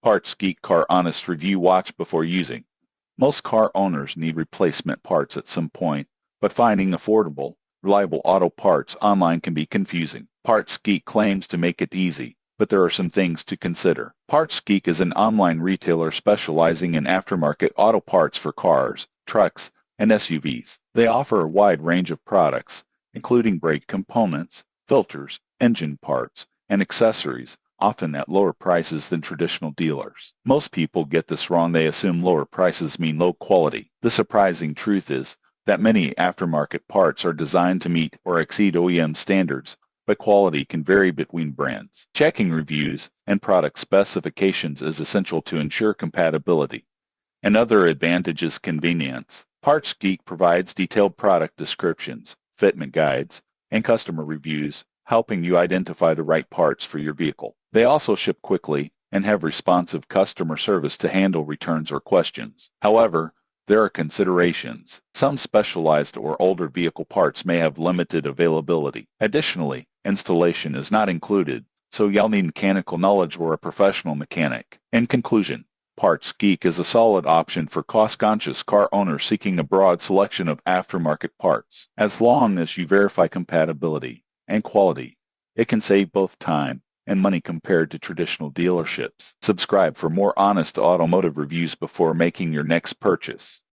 Parts Geek Car Honest Review Watch before using. Most car owners need replacement parts at some point, but finding affordable, reliable auto parts online can be confusing. Parts Geek claims to make it easy, but there are some things to consider. Parts Geek is an online retailer specializing in aftermarket auto parts for cars, trucks, and SUVs. They offer a wide range of products, including brake components, filters, engine parts, and accessories, often at lower prices than traditional dealers. Most people get this wrong. They assume lower prices mean low quality. The surprising truth is that many aftermarket parts are designed to meet or exceed OEM standards, but quality can vary between brands. Checking reviews and product specifications is essential to ensure compatibility. Another advantage is convenience. Parts Geek provides detailed product descriptions, fitment guides, and customer reviews, helping you identify the right parts for your vehicle. They also ship quickly and have responsive customer service to handle returns or questions. However, there are considerations. Some specialized or older vehicle parts may have limited availability. Additionally, installation is not included, so you'll need mechanical knowledge or a professional mechanic. In conclusion, Parts Geek is a solid option for cost-conscious car owners seeking a broad selection of aftermarket parts. As long as you verify compatibility and quality, it can save both time and money compared to traditional dealerships. Subscribe for more honest automotive reviews before making your next purchase.